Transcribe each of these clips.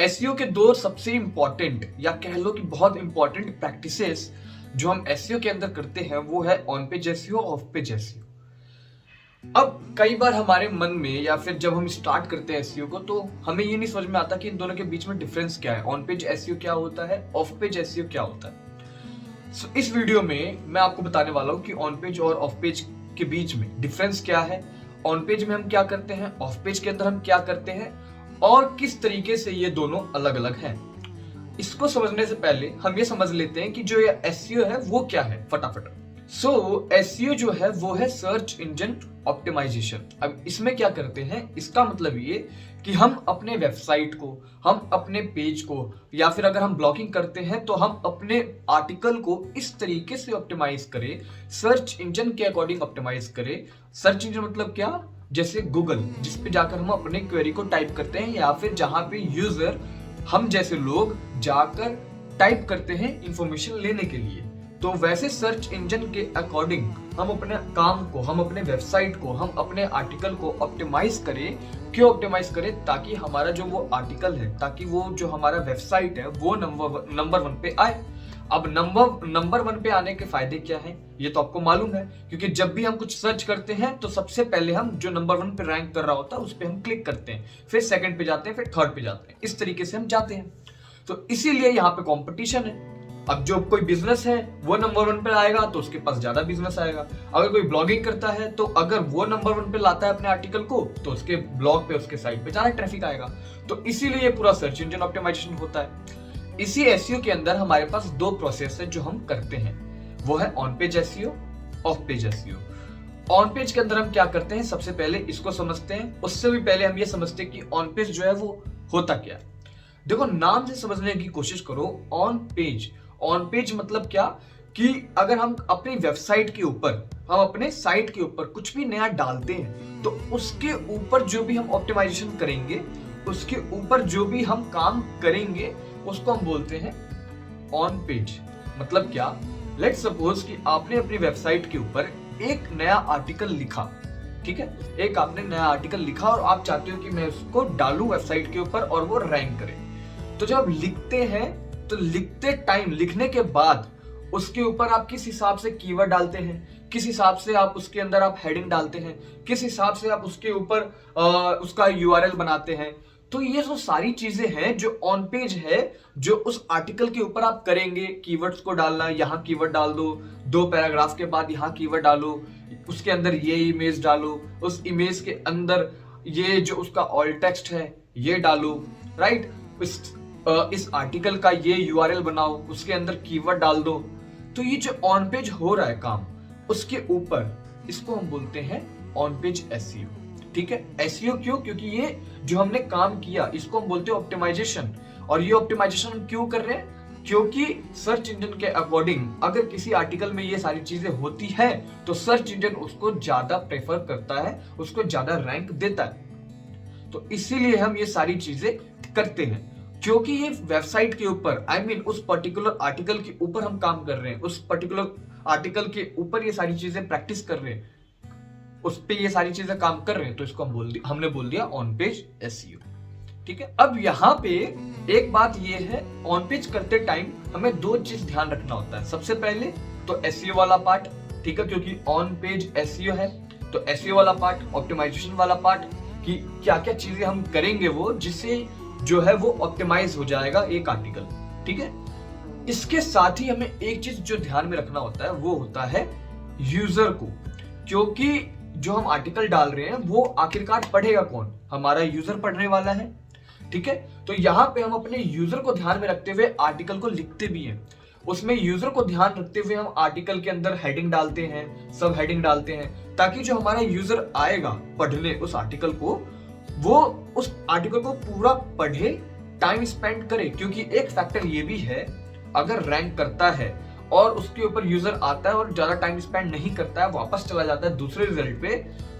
SEO के दो सबसे इंपॉर्टेंट या कह लो कि बहुत इंपॉर्टेंट प्रैक्टिसेस जो हम एसईओ के अंदर करते हैं वो है on page SEO, of page SEO. अब कई बार हमारे मन में या फिर जब हम स्टार्ट करते हैं एसईओ को तो हमें ये नहीं समझ में आता कि इन दोनों के बीच में डिफरेंस क्या है, ऑन पेज एसईओ क्या होता है, ऑफ पेज एसईओ क्या होता है। इस वीडियो में मैं आपको बताने वाला हूँ कि ऑन पेज और ऑफ पेज के बीच में डिफरेंस क्या है, ऑन पेज में हम क्या करते हैं, ऑफ पेज के अंदर हम क्या करते हैं और किस तरीके से ये दोनों अलग अलग हैं। इसको समझने से पहले हम ये समझ लेते हैं कि जो ये एसईओ है वो क्या है फटाफट। एसईओ जो है वो है सर्च इंजन ऑप्टिमाइजेशन। अब इसमें क्या करते हैं, इसका मतलब ये कि हम अपने वेबसाइट को, हम अपने पेज को या फिर अगर हम ब्लॉगिंग करते हैं तो हम अपने आर्टिकल को इस तरीके से ऑप्टिमाइज करें, सर्च इंजन के अकॉर्डिंग ऑप्टिमाइज करें। सर्च इंजन मतलब क्या, जैसे गूगल जिस पे जाकर हम अपने क्वेरी को टाइप करते हैं या फिर जहां पे यूजर हम जैसे लोग जाकर टाइप करते हैं इंफॉर्मेशन लेने के लिए। तो वैसे सर्च इंजन के अकॉर्डिंग हम अपने काम को, हम अपने वेबसाइट को, हम अपने आर्टिकल को ऑप्टिमाइज करें। क्यों ऑप्टिमाइज करें? ताकि हमारा जो वो आर्टिकल है, ताकि वो जो हमारा वेबसाइट है वो नंबर 1 पे आए। अब नंबर 1 पे आने के फायदे क्या हैं ये तो आपको मालूम है, क्योंकि जब भी हम कुछ सर्च करते हैं तो सबसे पहले हम जो नंबर 1 पे रैंक कर रहा होता है उस पे हम क्लिक करते हैं, फिर सेकंड पे जाते हैं, फिर थर्ड पे जाते हैं, इस तरीके से हम जाते हैं। तो इसीलिए यहाँ पे कंपटीशन है। अब जो कोई बिजनेस है वो नंबर 1 पे आएगा तो उसके पास ज्यादा बिजनेस आएगा। अगर कोई ब्लॉगिंग करता है तो अगर वो नंबर 1 पे लाता है अपने आर्टिकल को तो उसके ब्लॉग पे, उसके साइट पे ज्यादा ट्रैफिक आएगा। तो इसीलिए ये पूरा सर्च इंजन ऑप्टिमाइजेशन होता है। इसी एसईओ के अंदर हमारे पास दो प्रोसेस है जो हम करते हैं, वो है on page SEO, of page SEO. On page के अंदर हम क्या करते हैं, सबसे पहले इसको समझते हैं। उससे भी पहले हम ये समझते हैं कि ऑन पेज जो है वो होता क्या है। देखो, नाम से समझने की कोशिश करो। ऑन पेज, ऑन पेज मतलब क्या कि अगर हम अपनी वेबसाइट के ऊपर, हम अपने साइट के ऊपर कुछ भी नया डालते हैं तो उसके ऊपर जो भी हम ऑप्टिमाइजेशन करेंगे, उसके ऊपर जो भी हम काम करेंगे उसको हम बोलते हैं ऑन पेज। मतलब क्या, लेट्स सपोज कि आपने अपनी वेबसाइट के ऊपर एक नया आर्टिकल लिखा, ठीक है, एक आपने नया आर्टिकल लिखा और आप चाहते हो कि मैं उसको डालूं वेबसाइट के ऊपर और वो रैंक करे। तो जब आप लिखते हैं तो लिखते टाइम, लिखने के बाद उसके ऊपर आप किस हिसाब से कीवर्ड डालते हैं, किस हिसाब से आप उसके अंदर आप हेडिंग डालते हैं, किस हिसाब से आप उसके ऊपर उसका यूआरएल बनाते हैं। तो ये जो सारी चीजें हैं जो ऑन पेज है, जो उस आर्टिकल के ऊपर आप करेंगे, कीवर्ड्स को डालना, यहाँ कीवर्ड डाल दो, 2 पैराग्राफ के बाद यहाँ कीवर्ड डालो, उसके अंदर ये इमेज डालो, उस इमेज के अंदर ये जो उसका ऑल टेक्स्ट है ये डालो, राइट, इस आर्टिकल का ये यूआरएल बनाओ, उसके अंदर कीवर्ड डाल दो। तो ये जो ऑन पेज हो रहा है काम, उसके ऊपर इसको हम बोलते हैं ऑन पेज एसईओ। ठीक है, एसईओ क्यों? क्योंकि ये जो हमने काम किया इसको हम बोलते हैं ऑप्टिमाइजेशन। और ये ऑप्टिमाइजेशन हम क्यों कर रहे हैं? क्योंकि सर्च इंजन के अकॉर्डिंग अगर किसी आर्टिकल में ये सारी चीजें होती है तो सर्च इंजन उसको ज्यादा प्रेफर करता है, उसको ज्यादा रैंक देता है। तो इसीलिए हम ये सारी चीजें करते हैं, क्योंकि ये वेबसाइट के ऊपर, आई मीन उस पर्टिकुलर आर्टिकल के ऊपर हम काम कर रहे हैं, उस पर्टिकुलर आर्टिकल के ऊपर ये सारी चीजें प्रैक्टिस कर रहे हैं, उस पे ये सारी चीजें काम कर रहे हैं, तो इसको हमने बोल दिया ऑन पेज एसईओ। ठीक है, अब यहाँ पे एक बात ये है, ऑन पेज करते टाइम हमें 2 चीज ध्यान रखना होता है। सबसे पहले तो एसईओ वाला पार्ट, ठीक है, क्योंकि ऑन पेज एसईओ है तो एसईओ वाला पार्ट, ऑप्टिमाइजेशन वाला पार्ट, कि क्या क्या चीजें हम करेंगे वो जिससे जो है वो ऑप्टिमाइज हो जाएगा एक आर्टिकल। ठीक है, इसके साथ ही हमें एक चीज जो ध्यान में रखना होता है वो होता है यूजर को, क्योंकि जो हम आर्टिकल डाल रहे हैं वो आखिरकार पढ़ेगा कौन? हमारा यूजर पढ़ने वाला है। ठीक है, तो यहाँ पे हम अपने यूजर को ध्यान में रखते हुए आर्टिकल को लिखते भी हैं। उसमें यूजर को ध्यान रखते हुए हम आर्टिकल के अंदर हेडिंग डालते हैं, सब हेडिंग डालते हैं, ताकि जो हमारा यूजर आएगा पढ़ने उस आर्टिकल को, वो उस आर्टिकल को पूरा पढ़े, टाइम स्पेंड करे। क्योंकि एक फैक्टर ये भी है, अगर रैंक करता है और उसके ऊपर यूजर आता है और ज्यादा टाइम स्पेंड नहीं करता है, वापस चला जाता है दूसरे रिजल्ट पे,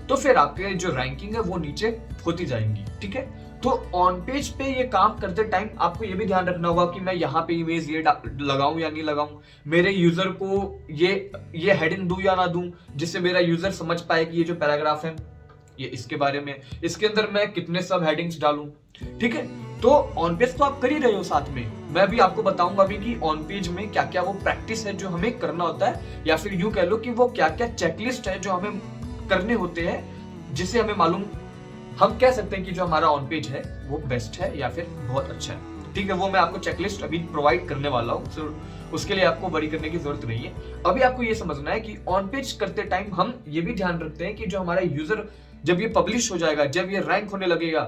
तो फिर आपके जो रैंकिंग है वो नीचे होती जाएंगी। ठीक है, तो ऑन पेज पे ये काम करते टाइम आपको ये भी ध्यान रखना होगा कि मैं यहाँ पे इमेज ये लगाऊं या नहीं लगाऊं, मेरे यूजर को ये हेडिंग दूं या ना दूं, जिससे मेरा यूजर समझ पाए कि ये जो पैराग्राफ है ये इसके बारे में, इसके अंदर मैं कितने सब हेडिंग्स डालूं, ठीक है, तो ऑन पेज तो आप कर ही रहे हो, साथ में मैं भी आपको बताऊंगा अभी कि ऑन पेज में क्या क्या वो प्रैक्टिस है जो हमें करना होता है, या फिर यूं कह लो कि वो क्या क्या चेकलिस्ट है जो हमें करने होते हैं, जिससे हमें मालूम, हम कह सकते हैं कि जो हमारा ऑन पेज है वो बेस्ट है या फिर बहुत अच्छा है। ठीक है, वो मैं आपको चेकलिस्ट अभी प्रोवाइड करने वाला हूँ, तो उसके लिए आपको वरी करने की जरूरत नहीं है। अभी आपको ये समझना है कि ऑन पेज करते टाइम हम ये भी ध्यान रखते हैं कि जो हमारा यूजर जब ये पब्लिश हो जाएगा, जब ये रैंक होने लगेगा,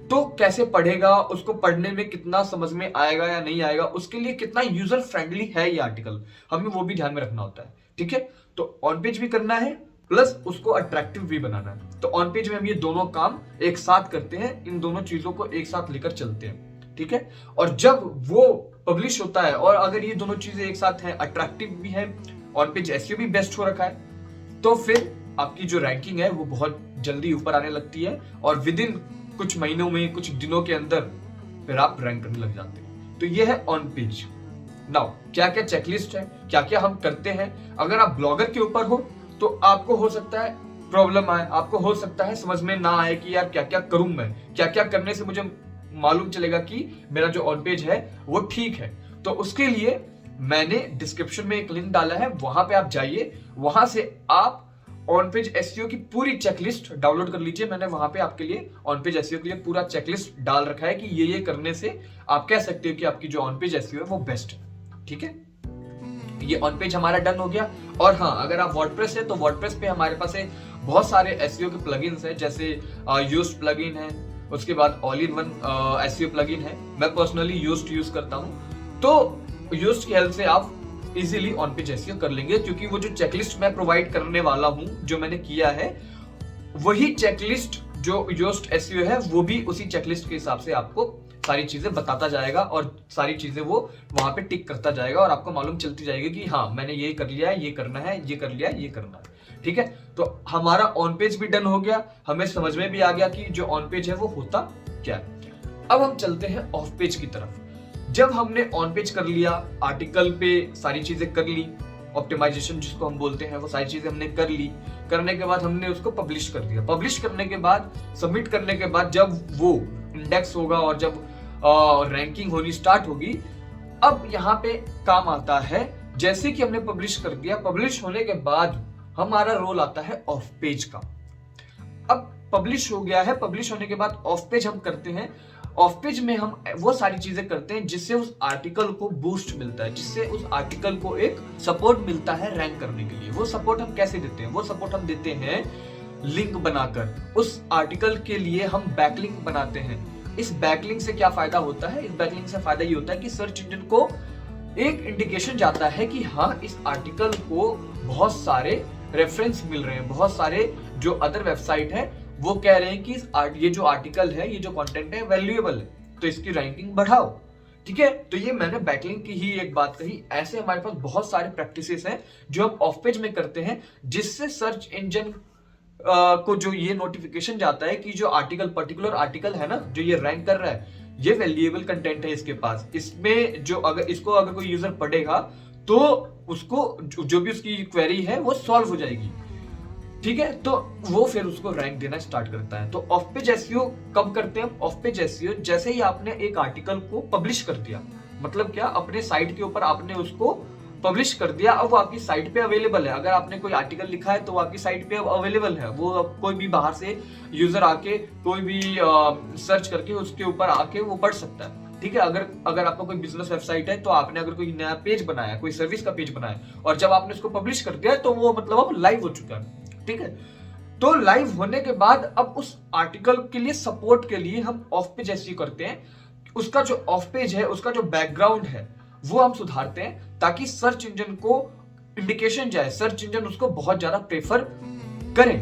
तो कैसे पढ़ेगा, उसको पढ़ने में कितना समझ में आएगा या नहीं आएगा, उसके लिए कितना यूजर फ्रेंडली है ये आर्टिकल, हमें वो भी ध्यान में रखना होता है। ठीक है, तो ऑन पेज भी करना है प्लस उसको अट्रैक्टिव भी बनाना है। तो ऑन पेज में हम ये दोनों काम एक साथ करते हैं, इन दोनों चीजों को एक साथ लेकर चलते हैं। ठीक है, और जब वो पब्लिश होता है और अगर ये दोनों चीजें एक साथ हैं, अट्रैक्टिव भी है, ऑन पेज एसईओ भी बेस्ट हो रखा है, तो फिर आपकी जो रैंकिंग है वो बहुत जल्दी ऊपर आने लगती है और विद इन कुछ महीनों में, कुछ दिनों के अंदर फिर आप रैंक करने लग जाते हैं। तो ये है ऑन पेज। नाउ क्या क्या चेकलिस्ट है, क्या क्या हम करते हैं। अगर आप ब्लॉगर के ऊपर हो तो आपको हो सकता है प्रॉब्लम आए, आपको हो सकता है समझ में ना आए कि यार क्या क्या करूं, मैं क्या क्या करने से मुझे मालूम चलेगा कि मेरा जो ऑन पेज है वो ठीक है। तो उसके लिए मैंने डिस्क्रिप्शन में एक लिंक डाला है, वहां पे आप जाइए, वहां से आप ऑन पेज एसईओ की पूरी चेकलिस्ट डाउनलोड कर लीजिए। मैंने वहां पे आपके लिए ऑन पेज एसईओ के लिए पूरा चेकलिस्ट डाल रखा है कि ये करने से आप कह सकते हो कि आपकी जो ऑन पेज एसईओ है वो बेस्ट है। ठीक है, ये ऑन पेज हमारा डन हो गया। और हाँ, अगर आप वर्डप्रेस है तो वर्डप्रेस पे हमारे पास है बहुत सारे एसईओ के प्लगइन्स है, जैसे यूज्ड प्लगइन है, उसके बाद all in one SEO plugin है। मैं पर्सनली यूज्ड यूज करता हूँ, तो यूज्ड की हेल्प से आप इजीली ऑन पेज एसईओ कर लेंगे, क्योंकि वो जो चेकलिस्ट मैं प्रोवाइड करने वाला हूँ, जो मैंने किया है, वही चेकलिस्ट जो यूज्ड एसईओ है वो भी उसी चेकलिस्ट के हिसाब से आपको सारी चीजें बताता जाएगा और सारी चीजें वो वहां पे टिक करता जाएगा और आपको मालूम चलती जाएगी कि हाँ मैंने ये कर लिया है, ये करना है, ये कर लिया है, ये करना है। ठीक है, तो हमारा ऑन पेज भी डन हो गया, हमें समझ में भी आ गया कि जो ऑन पेज है वो होता क्या है। अब हम चलते हैं ऑफ पेज की तरफ। जब हमने ऑन पेज कर लिया, आर्टिकल पे सारी चीजें कर ली, ऑप्टिमाइजेशन जिसको हम बोलते हैं, वो सारी चीजें हमने कर ली, करने के बाद हमने उसको पब्लिश कर दिया। पब्लिश करने के बाद, सबमिट करने के बाद जब वो इंडेक्स होगा और जब रैंकिंग होनी स्टार्ट होगी, अब यहाँ पे काम आता है, जैसे कि हमने पब्लिश कर दिया, पब्लिश होने के बाद हमारा रोल आता है ऑफ पेज का। अब पब्लिश हो गया है, पब्लिश होने के बाद ऑफ पेज हम करते हैं। ऑफ पेज में हम वो सारी चीजें करते हैं जिससे उस आर्टिकल को बूस्ट मिलता है, जिससे उस आर्टिकल को एक सपोर्ट मिलता है रैंक करने के लिए। वो सपोर्ट हम कैसे देते हैं? वो सपोर्ट हम देते हैं लिंक बनाकर। उस आर्टिकल के लिए हम बैकलिंक बनाते हैं। इस बैकलिंक से क्या फायदा होता है? इस बैकलिंक से फायदा ये होता है कि सर्च इंजन को एक इंडिकेशन जाता है कि हाँ, इस आर्टिकल को बहुत सारे रेफरेंस मिल रहे हैं, बहुत सारे जो अदर वेबसाइट है वो कह रहे हैं कि ये जो आर्टिकल है, ये जो कंटेंट है वैल्यूएबल है, तो इसकी रैंकिंग बढ़ाओ। ठीक है, तो ये मैंने बैकलिंक की ही एक बात कही। ऐसे हमारे पास बहुत सारे प्रैक्टिसेस हैं जो हम ऑफ पेज में करते हैं, जिससे सर्च इंजन को जो ये नोटिफिकेशन जाता है कि जो आर्टिकल, पर्टिकुलर आर्टिकल है ना, जो ये रैंक कर रहा है, ये वैल्यूएबल कंटेंट है इसके पास, इसमें जो अगर कोई यूजर पढ़ेगा तो उसको जो भी उसकी क्वेरी है वो सॉल्व हो जाएगी। ठीक है, तो वो फिर उसको रैंक देना स्टार्ट करता है। तो ऑफ पेज एसईओ कब करते हैं? ऑफ पेज एसईओ जैसे ही आपने एक आर्टिकल को पब्लिश कर दिया, मतलब क्या, अपने साइट के ऊपर आपने उसको पब्लिश कर दिया, अब वो आपकी साइट पे अवेलेबल है। अगर आपने कोई आर्टिकल लिखा है तो वो आपकी साइट पे अवेलेबल है, वो कोई भी बाहर से यूजर आके कोई भी सर्च करके उसके ऊपर आके वो पढ़ सकता है। ठीक है, अगर आपका कोई बिजनेस वेबसाइट है तो आपने अगर कोई नया पेज बनाया, कोई सर्विस का पेज बनाया, और जब आपने उसको पब्लिश कर दिया तो वो मतलब अब लाइव हो चुका है। ठीक है, तो लाइव होने के बाद अब उस आर्टिकल के लिए सपोर्ट के लिए हम ऑफ पेज एसईओ करते हैं। उसका जो ऑफ पेज है, उसका जो बैकग्राउंड है वो हम सुधारते हैं, ताकि सर्च इंजन को इंडिकेशन जाए, सर्च इंजन उसको बहुत ज्यादा प्रेफर करें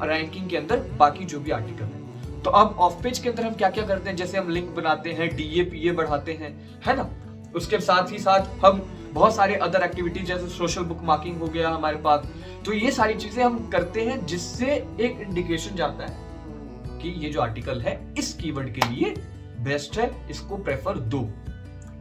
रैंकिंग के अंदर बाकी जो भी आर्टिकल है। तो अब ऑफ पेज के अंदर हम क्या क्या करते हैं? जैसे हम लिंक बनाते हैं, डीएपीए बढ़ाते हैं, है ना। उसके साथ ही साथ हम बहुत सारे अदर एक्टिविटीज, जैसे सोशल बुक मार्किंग हो गया हमारे पास, तो ये सारी चीजें हम करते हैं जिससे एक इंडिकेशन जाता है कि ये जो आर्टिकल है इस कीवर्ड के लिए बेस्ट है, इसको प्रेफर दो।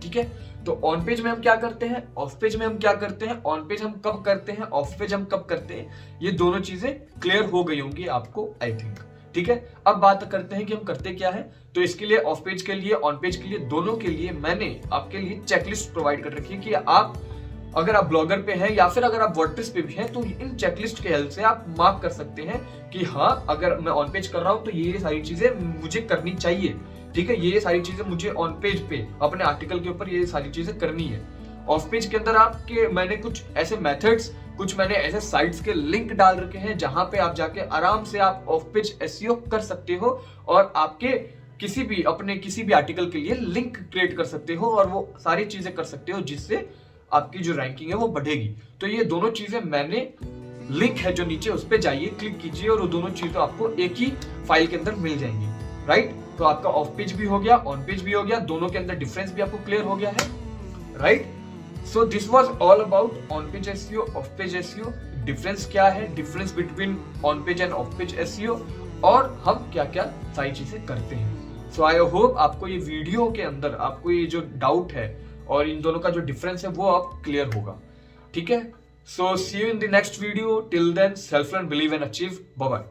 ठीक है, तो ऑन पेज में हम क्या करते हैं, ऑफ पेज में हम क्या करते हैं, ऑन पेज हम कब करते हैं, ऑफ पेज हम कब करते हैं, ये दोनों चीजें क्लियर हो गई होंगी आपको, आई थिंक। ठीक है, अब बात करते हैं कि हम करते क्या है। तो इसके लिए ऑफ पेज के लिए, ऑन पेज के लिए, दोनों के लिए मैंने आपके लिए चेकलिस्ट प्रोवाइड कर रखी है कि आप अगर आप ब्लॉगर पे हैं या फिर अगर आप वर्डप्रेस पे भी हैं तो इन चेकलिस्ट के हेल्प से आप मार्क कर सकते हैं कि हाँ, अगर मैं ऑन पेज कर रहा हूं तो ये सारी चीजें मुझे करनी चाहिए। ठीक है, ये सारी चीजें मुझे ऑन पेज पे अपने आर्टिकल के ऊपर ये सारी चीजें करनी है। ऑफ पेज के अंदर आपके मैंने कुछ ऐसे मेथड्स, कुछ मैंने ऐसे साइट्स के लिंक डाल रखे हैं जहां पे आप जाके आराम से आप ऑफ पेज एसईओ कर सकते हो और आपके अपने किसी भी आर्टिकल के लिए लिंक क्रिएट कर सकते हो और वो सारी चीजें कर सकते हो जिससे आपकी जो रैंकिंग है वो बढ़ेगी। तो ये दोनों चीजें मैंने, लिंक है जो नीचे, उस पे जाइए, क्लिक कीजिए और वो दोनों चीजें आपको एक ही फाइल के अंदर मिल जाएंगी। राइट, तो आपका ऑफ पेज भी हो गया, ऑन पेज भी हो गया, दोनों के अंदर डिफरेंस भी आपको क्लियर हो गया है। Right, so this was all about on page SEO, of page SEO, difference क्या है, difference between on page end of page SEO, और हम क्या क्या सारी चीजें करते हैं। सो आई होप आपको ये वीडियो के अंदर आपको ये जो डाउट है और इन दोनों का जो डिफरेंस है वो अब क्लियर होगा। ठीक है, so see you in the next video. Till then, self learn, believe and achieve. Bye bye.